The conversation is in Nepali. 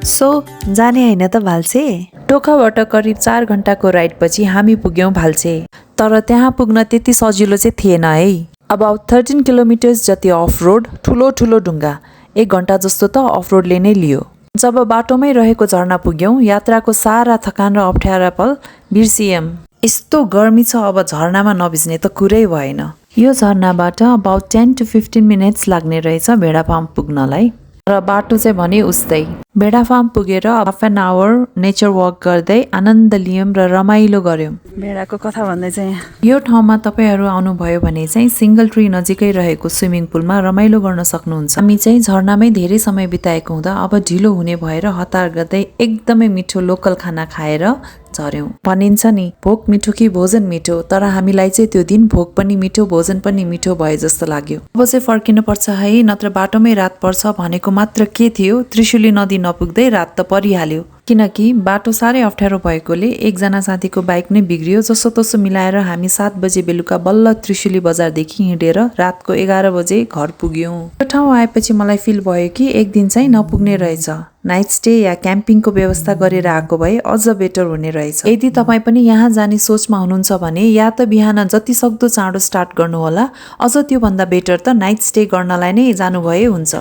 सो जाने हैन त भाल्से? टोखाबाट करिब 4 घण्टाको राइडपछि हामी पुग्यौं भाल्से। तर त्यहाँ पुग्न त्यति सजिलो चाहिँ थिएन है। अबाउट 13 किलोमिटर्स जति अफ रोड, ठुलो ढुङ्गा। 1 घण्टा जस्तो त अफ रोडले नै लियो। जब बाटोमै रहेको झरना पुग्यौं, यात्राको सारा थकान र अप्ठ्यारा पल बिर्सियौं। यस्तो गर्मी छ, अब झरनामा नभिज्ने त कुरै भएन। यो झरनाबाट अबाउट 10 to 15 मिनट्स लाग्ने रहेछ भेडाफार्म पुग्नलाई। र बाटो चाहिँ भने उस्तै। भेडाफार्म पुगेर half an hour nature walk गर्दै आनन्द लियौं र रमाइलो गर्यौं। भेडाको कथा भन्दै चाहिँ यो ठाउँमा तपाईहरु आउनुभयो भने चाहिँ सिंगल ट्री नजिकै रहेको स्विमिङ पुलमा रमाइलो गर्न सक्नुहुन्छ। हामी चाहिँ झरनामै धेरै समय बिताएको हुँदा अब ढिलो हुने भएर हतार गर्दै एकदमै मिठो लोकल खाना खाएर झर्यौं। भनिन्छ नि, भोक मिठो कि भोजन मिठो, तर हामीलाई चाहिँ त्यो दिन भोक पनि मिठो भोजन पनि मिठो भए जस्तो लाग्यो। अब चाहिँ फर्किनु पर्छ है, नत्र बाटोमै रात पर्छ भनेको मात्र के थियो, त्रिशुली नदी नपुग्दै रात त परिहाल्यो। किनकि बाटो साह्रै अप्ठ्यारो भएकोले एकजना साथीको बाइक नै बिग्रियो। जसो तसो मिलाएर हामी 7 बजे बेलुका बल्ल त्रिशुली बजारदेखि हिँडेर रातको 11 बजे घर पुग्यौं। यो ठाउँ आएपछि मलाई फिल भयो कि एक दिन चाहिँ नपुग्ने रहेछ। नाइट स्टे या क्याम्पिङको व्यवस्था गरेर आएको भए अझ बेटर हुने रहेछ। यदि तपाईँ पनि यहाँ जाने सोचमा हुनुहुन्छ भने या त बिहान जति सक्दो चाँडो स्टार्ट गर्नुहोला, अझ त्यो भन्दा बेटर त नाइट स्टे गर्नलाई नै जानुभए हुन्छ।